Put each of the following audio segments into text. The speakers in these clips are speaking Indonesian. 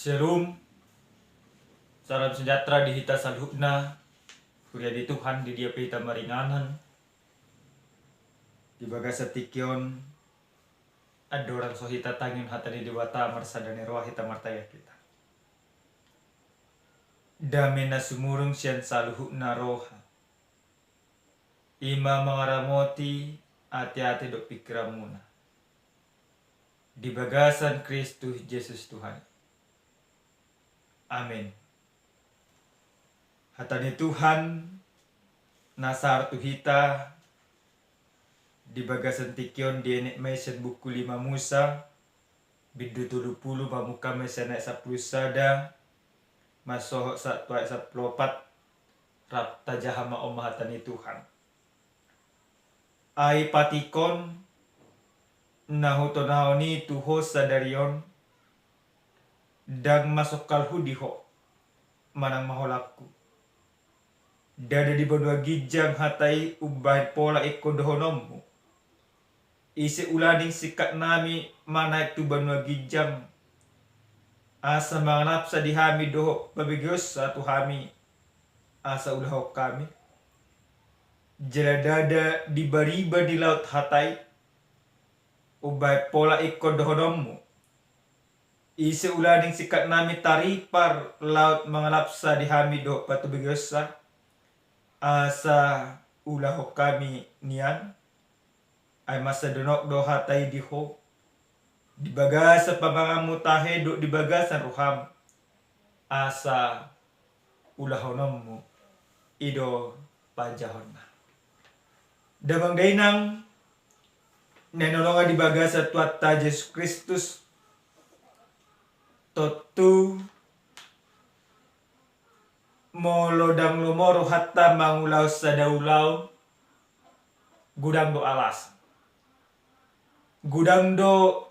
Shalom, salam sejahtera di hita salhukna, kuria di Tuhan di dia pita maringanan, di baga setikion, adoran sohita tangin hatani dewata marsadane roh hita martaya kita. Damena sumurung sian salhukna roha, ima mangaramoti ati-ati dok pikiramuna, di bagasan Kristus Yesus Tuhan. Amin. Hatani Tuhan nasar tuhita di bagasan tikion di enek mesen buku 5 Musa bidu 70 mamuka mesen 10 sada masohok satu ayat 14 rap tajahama omah hatani Tuhan. Ai patikon nahutonaoni tuho sadarion dan masuk kalhu diho manang maholaku dada di benua gijang hatai ubah pola iko dohonommu isi ulading sikat nami mana itu benua gijang asa manganapsa dihami doho babigios satu hami asa ulah kami jela dada di bariba di laut hatai ubah pola iko dohonommu isi ulading sikat nami taripar laut mangalapsa dihami do patu begesa asa ulah kami nian ay masa donok do hatai diho di bagasa pamangamu tahe do di bagasan ruham asa ulah honommu ido pajahonna dabang dainang nenolonga di bagasa tuatta Yesus Kristus totu molodang lumoro hatta mangulau sadaulau gudang do alas gudang do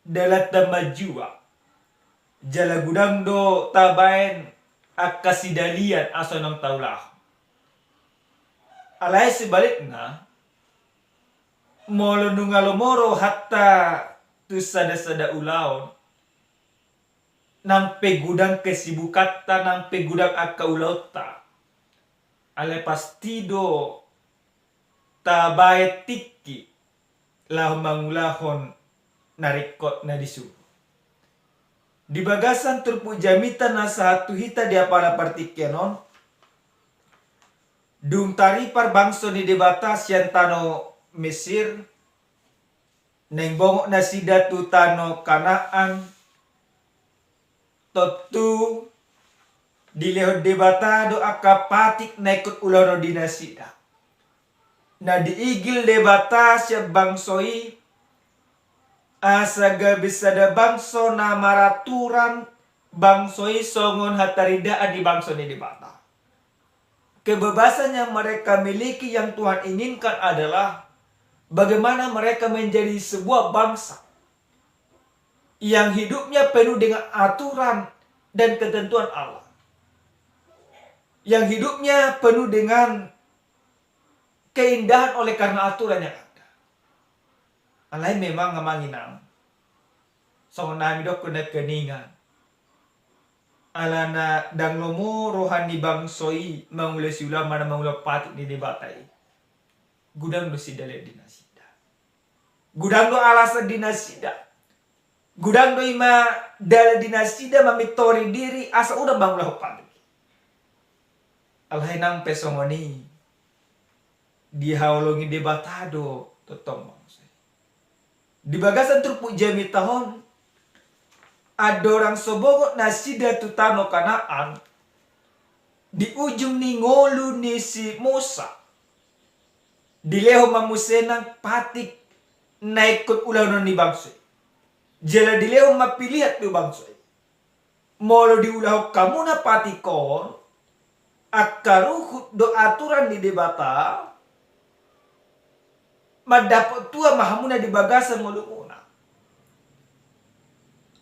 dalata majua jala gudang do tabain akasidalian asonang taulah alai sebaliknya molo nungalomoro hatta tu sada ulau nang pegudang kesibukata nang pegudang akaulauta ale pastido tabae tiki lah mangulahon narikot na disu di bagasan terpujamita na satu hita dia para partikenon dung taripar bangso ni debata siantano Mesir neng bongok na sidatu tano Kanaan totu dilehod debatado akapatik na ikut ulano dinasida na diigil debata siya bangsoi asaga bisada bangso na maraturan bangsoi songon hatarida di bangso ni debata. Kebebasan yang mereka miliki yang Tuhan inginkan adalah bagaimana mereka menjadi sebuah bangsa yang hidupnya penuh dengan aturan dan ketentuan Allah. Yang hidupnya penuh dengan keindahan oleh karena aturan yang ada. Alai memang ngamanginang. Songon nami dok kena keningan. Alana dang lomo rohani bangsoi mangule siulah mana mangule patik di debatai. Gudang do sidale dinasida. Gudang do alasan dinasida. Gudang do ima dala dinasida mamitori diri asa udah banglah hopang. Alhainang pesongoni dihaulungi debatado totong mangsai. Di bagasan turpu jami tahun ada orang sobogot nasida tutano Kanaan di ujung ni ngolu ni si Musa dileho mamusenang patik naikut ulang ni bangsai. Jala dileo mapilihat tu bangsa. Molo diulah kamu na patikon akaruhut do aturan di debata madapat tua mahamuna di bagasan ngolumuna.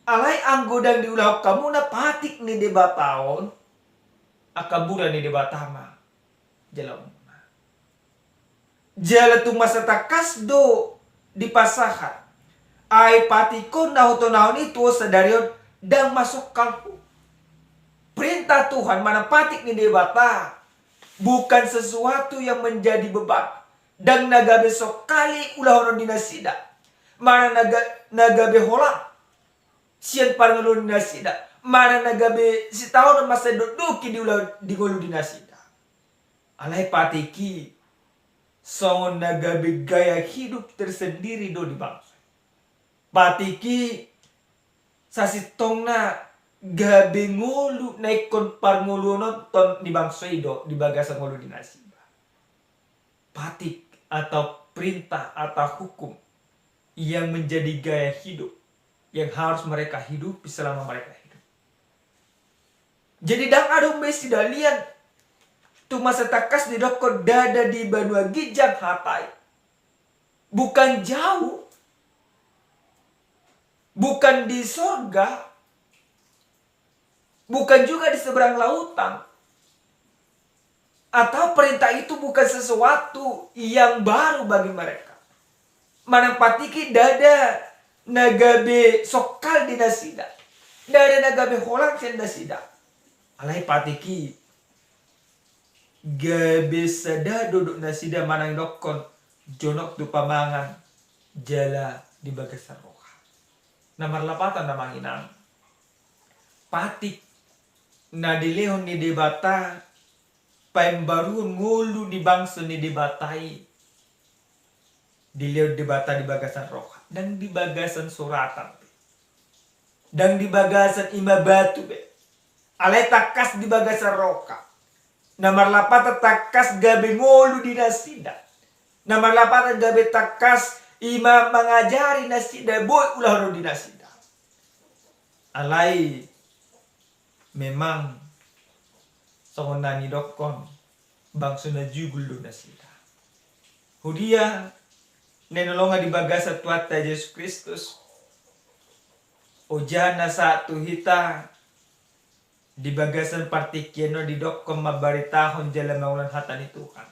Alai anggodang diulah kamu na patik ni debataon akabura ni debatama jala umuna. Jala tu masa takas do di pasahan ai patikon nahuto nahon itu sadarion dan masuk kalku. Perintah Tuhan mana patik ni debata bukan sesuatu yang menjadi beban. Dan naga besok kali ulah orang dinasida. Mana naga behola sian parngulu dinasida. Mana naga be si tahun masa duki di ulah digolu dinasida. Alai patiki songon naga be gaya hidup tersendiri do di bangsa. Patiki sasitongna gabe ngolu naikon parngulu nonton di bangsa ido di bagasa ngolu dinasida. Patik atau perintah atau hukum yang menjadi gaya hidup yang harus mereka hidupi selama mereka hidup. Jadi dang adong besi dalian tu masa takas di doko dada di banua gijang hatai. Bukan jauh, bukan di sorga, bukan juga di seberang lautan. Atau perintah itu bukan sesuatu yang baru bagi mereka. Manapatiki dada nagabe sokal di nasida. Dada nagabe holang sen nasida. Alai patiki gabe sada duduk nasida manang dokon jonok tu pamangan jala di bagasan roha. Namar lapatan namang inang. Patik na dilehon ni debata paembaruan ngulu di bangsa ni dibatai. Dilihat debata di bagasan roha. Dan di bagasan suratan. Dan di bagasan ima batu be. Alai takas di bagasan roka. Namar lapata takas gabe ngulu di nasida. Namar lapata gabe takas ima mengajari nasida. Boy ulah di nasida. Alai memang songon nani dokon bangsa na jugul do nasida. Hudia nenolonga di bagasa tuata Yesus Kristus. Ojana satu hita di bagasan partikiano di dokon mabaritahon jala maulan hatan itu kan.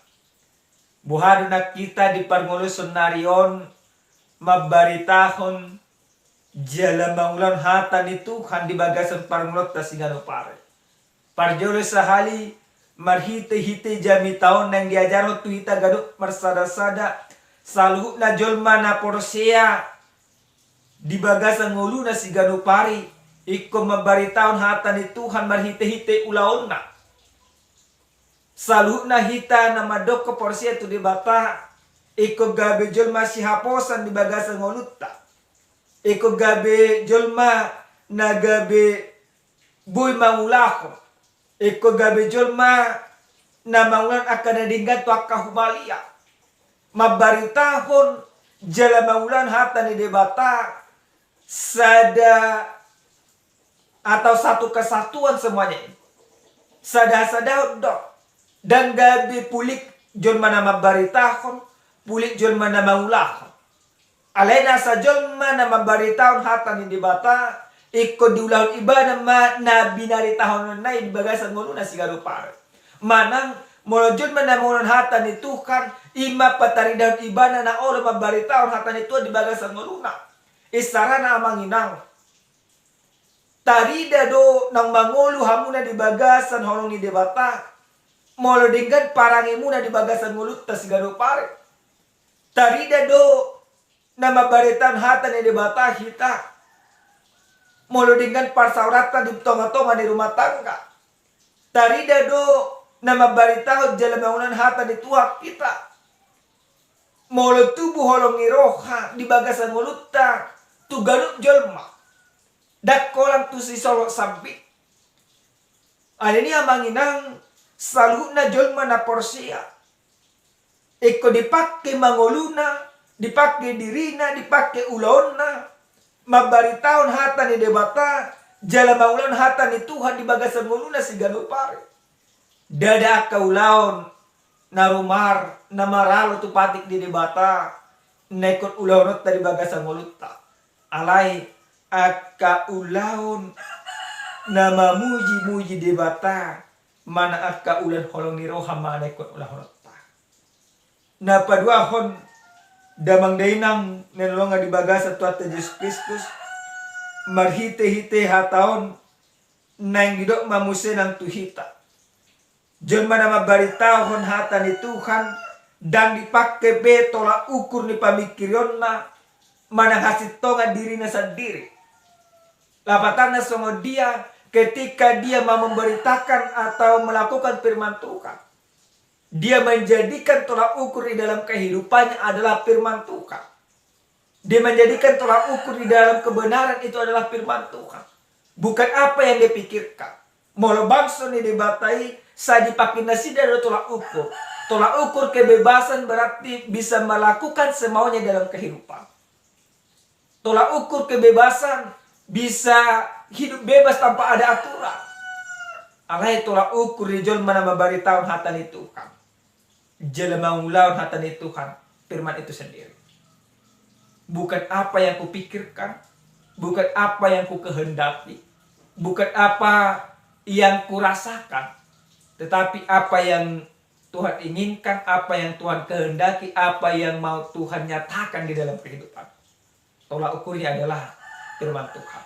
Buhado na kita di parnguluson narion mabaritahon jala maulan hatan itu kan di bagasan parngulot ta sigano pare. Parjolo sahali marhite-hite jami taon nang diajaro tu hita gaduk marsada-sada saluh na jolma na porsea di bagasan ngulu na si ganu pari iko mabari taon hata ni Tuhan marhite-hite ulaon na saluh na hita na madoko porsea tu di bata iko gabe jolma si haposan di bagasan ngoluta iko gabe jolma na gabe buy mangulako eko gabe jolma na maulan akan adinggan tu akka humalia. Mabaritahon jala maulan hata ni debata sada atau satu kesatuan semuanya. Sada-sada dok. Dan gabe pulik jolma na mabaritahon, pulik jolma na maulahon. Alena sa jolma na mabaritahon hata ni debata iko diulang ibadah na binari tahun na di bagasan ngulu na sigaro pare. Manang molojun manamunan hata ni Tuhan ima patari daun ibadah na olo mabari tahun hata ni Tuhan di bagasan ngulu na. Isara na amanginang. Tarida do nang mangulu hamuna di bagasan holong ni debata. Molodinggan parangi muna di bagasan ngulu ta sigaro pare. Tarida do na mabari tahun hata ni debata hita. Molodingkan parsauratan di tonga-tonga di rumah tangga. Tarida do nama baritaho jalan bangunan hata di tuak kita. Molo tubuh holong roha di bagasan mulutta tu garuk jolma. Dak kolam tu si solok sampi. Ada ni amanginang saluna jolma na porsia. Eko dipakai mangoluna, dipakai dirina, dipakai ulona. Mabari tahun hata ni debata jala maulan hata ni Tuhan di bagasan muluna si ganu pare. Dada kaulaon na rumar na maralo tu patik di debata nekot ulaonot dari bagasan mulutta. Alai akka ulaon na mamuji-muji debata mana akka ulan holong ni roha manekot ulaonot. Na paduahon damang dainang nenolonga di bagasa tuata Yesus Kristus marhite-hite hataon nang gidok mamuse nang tuhita. Jon mana mabaritahon hata ni Tuhan dan dipakai be tolak ukur ni pamikirionna mana hasil tonga dirinya sendiri. Lapatannya songo dia ketika dia mau memberitakan atau melakukan firman Tuhan. Dia menjadikan tolak ukur di dalam kehidupannya adalah firman Tuhan. Dia menjadikan tolak ukur di dalam kebenaran itu adalah firman Tuhan. Bukan apa yang dia pikirkan. Molo bangsa ni dibatai, saya dipakai nasi dari tolak ukur. Tolak ukur kebebasan berarti bisa melakukan semaunya dalam kehidupan. Tolak ukur kebebasan bisa hidup bebas tanpa ada aturan. Alai tolak ukur di jol mana memberitahu hatan itu Tuhan. Jelema ngulaun hatan itu Tuhan. Firman itu sendiri. Bukan apa yang kupikirkan, bukan apa yang ku kehendaki, bukan apa yang kurasakan, tetapi apa yang Tuhan inginkan, apa yang Tuhan kehendaki, apa yang mau Tuhan nyatakan di dalam kehidupan. Tolak ukurnya adalah firman Tuhan.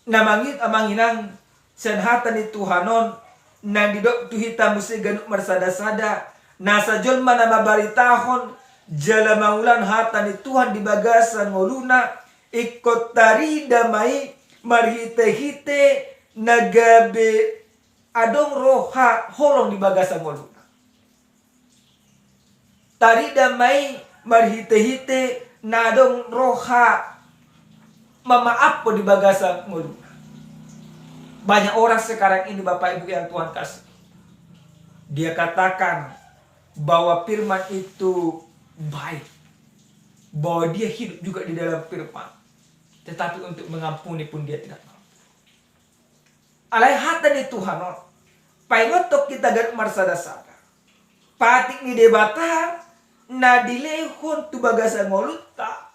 Namangit amanginang senhatan ni Tuhanon nang didok tuhita musi ganuk marsada-sada nasa jol mana mabaritahon jala maulan hata ni Tuhan di bagasan ngoluna ikut tari damai marhite-hite nagabe adong roha holong di bagasan ngoluna. Tari damai marhite-hite nadong roha mamaap po di bagasan ngoluna. Banyak orang sekarang ini Bapak Ibu yang Tuhan kasih. Dia katakan bahwa firman itu baik. Bahwa dia hidup juga di dalam firman. Tetapi untuk mengampuni pun dia tidak mampu. Alai hatan ni Tuhan. Paingotok kita gan marsada-sada. Patik ni debata na dilehon tu bagasan ngoluta.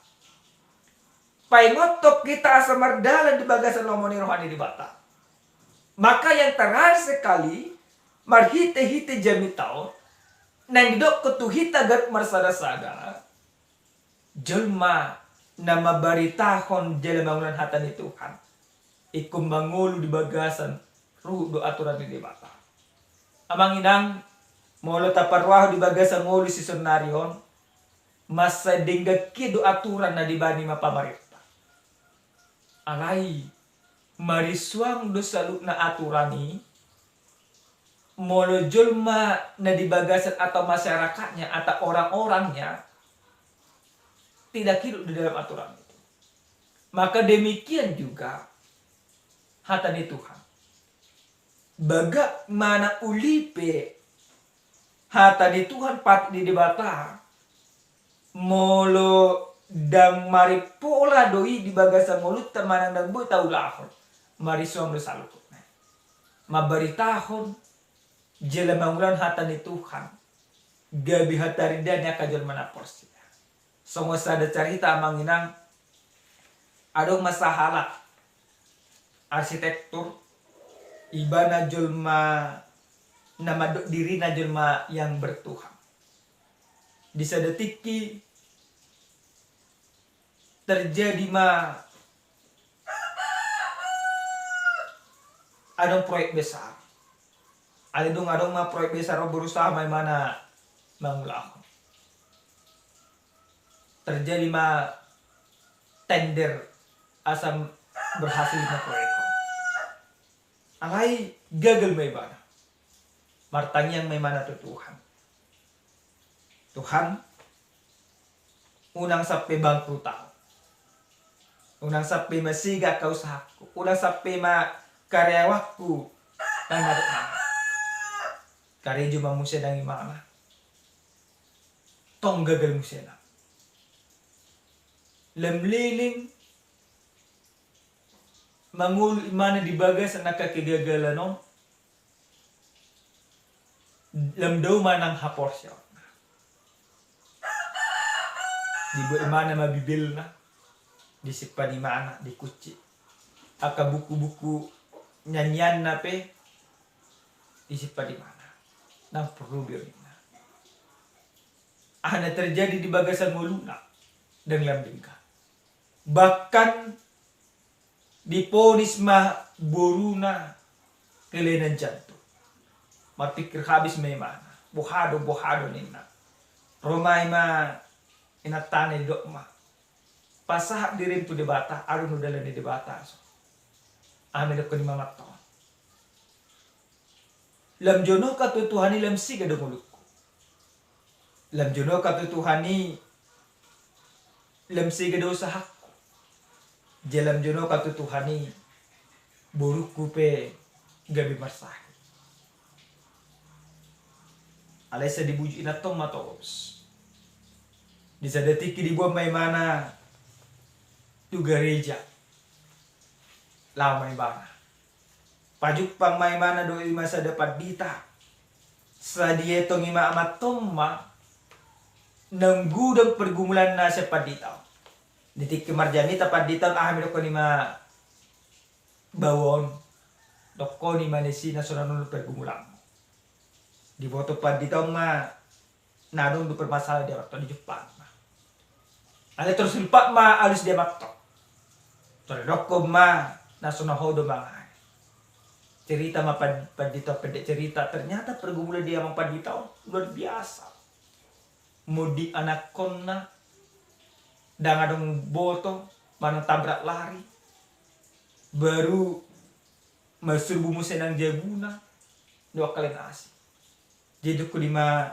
Paingotok kita asa mardalan di bagasan lomoni rohani debata. Maka yang terakhir sekali marhite-hite jamitao nang dok ketuhita gat marsada-sada jelma nama baritahon jelma ulan hatan itu Tuhan ikum mangulu di bagasan ruh do aturan di debata amang inang molo taparwaho di bagasan ngulu si senarion masa denggaki do aturan na dibani mapamarita alai marisuang do saluk na aturani molo julma na di bagasan atau masyarakatnya atau orang-orangnya tidak hidup di dalam aturan itu. Maka demikian juga hatan ni Tuhan. Bagaimana ulipe hatan ni Tuhan pat di debata molo dang maripola doi di bagasan mulut temanang dang boy tau lahon marisuang do saluk mabaritahon jela mangulan hatan ni Tuhan gabi hatarindan ya kajol manaporsi. Semua sada cerita amanginang adong masahala arsitektur ibana julma nama diri na julma yang bertuhan. Di sadetiki terjadi adong proyek besar. Adong proyek besar berusaha may mana mangulah. Terjadi tender asam berhasil proyek. Alai gagal may mana. Martanyang may mana to Tuhan. Tuhan unang sapi bangkrutang. Unang sapi masiga kausahaku. Unang sapi karyawaku nang nadat nama. Karya cuma musya dangi mana. Tong gagal musya na. Lemliling mangulu imana di bagas na kakigagalan no. Lemdaw manang haporsyon. Di bu imana mabibil na. Disipan di mana di kuci. Aka buku-buku nyanyian na pe disipan di mana. Nang perlu birina. Ana terjadi di bagasan muluna dan lambingka. Bahkan diponis mah boruna kelainan jantung. Mapikir habis may mana. Bohado nina. Romay ma inatane dok ma. Pasahak dirim tu debata, aru no dalan ni debata. So. Amin ko ni mga to. Lam jono katutuhani lam siga dongulukko. Lam jono katutuhani lam siga do sa hakko. Jalam jono katutuhani burukku pe gabi marsah. Alaysa dibuju inatong matos. Di sa detik di buwan may mana tu gereja. Lamay bana. Pajuk pang may mana do masa dapat dita. Sa dietong ima amatoma nang gudang pergumulan na sa paditaw. Detik kemarjani tapat ditaw ahamid ko ni ma bawon. Doko ni manesi na sunanun pergumulan. Di boto paditaw ma nadong do permasalah dia waktu di Jepang. Ale terus lupa ma alus dia makto. Terdoko ma nasunahodo mga. Cerita ma paditaw pendek cerita ternyata pergumulan dia sama paditaw luar biasa. Mudi anak konna dangadong boto manang tabrak lari. Baru masurbu musenang jaguna dua kali nasi. Jadi ko lima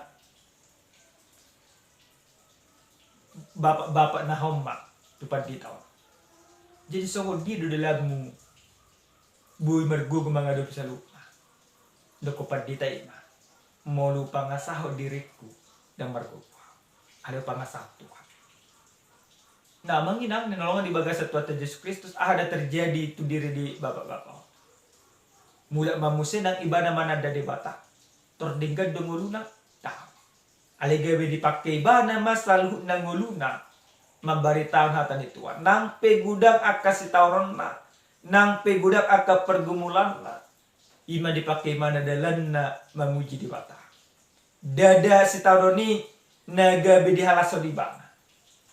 bapak na homma tupad dito. Jadi so di do dalag mo buy margug mga do sa lupa. Do ko pad dita ima. Mo lupa nga saho diriku dan margug. Ada pangasatu. Nah, manginang nolongan di bagas Tuhan Yesus Kristus ada terjadi itu diri di bapak-bapak. Mula mamusin ang iba naman ada di bata. Tordinggan donguluna tahu. Aligabe dipakai iba na mas lalu nanguluna mabaritaon hatan ituan. Nang pegudang akas itauron na. Nang pegudang aka pergumulan na. Ima dipakai mana dalan na mamuji di bata. Dada si tauron ni nagabe di halaso di bana.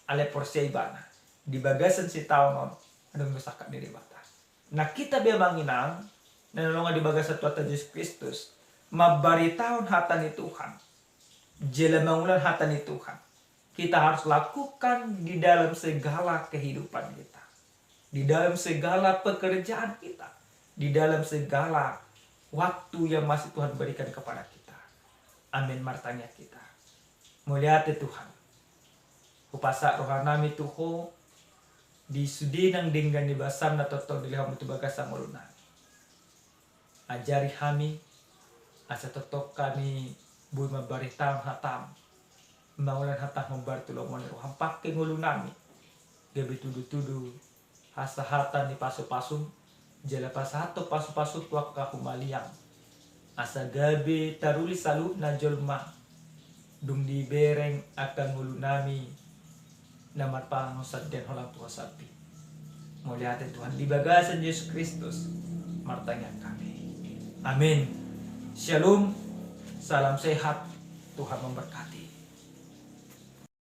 Ale porsia ibana. Di bagasan si tauron anong masaka di bata. Nah kita biya manginang nanulungan di bagasan Tuhan Yesus Kristus. Mabaritaon hatan ni Tuhan. Jela mangulan hatan ni Tuhan. Kita harus lakukan di dalam segala kehidupan kita. Di dalam segala pekerjaan kita. Di dalam segala waktu yang masih Tuhan berikan kepada kita. Amin martanya kita. Muliate Tuhan. Upasa rohanami Tuho. Di sudinang dinggan di basam na totong diliham itu bagasang ulunan. Ajari kami. Asa totok kami buy mabaritang hatam. Maulan hatam membartulong maniru. Hampake ngulu nami. Gabi tudu-tudu. Hasa hatan ni pasu-pasu. Jala pasato pasu-pasu tuak kahumaliang. Asa gabi taruli salu na jolma. Dung di bereng akan ngulu nami. Namar pangusad den holang tuha sapi. Mulihatin Tuhan di bagasan Yesus Kristus. Martanya kami. Amin. Shalom, salam sehat, Tuhan memberkati.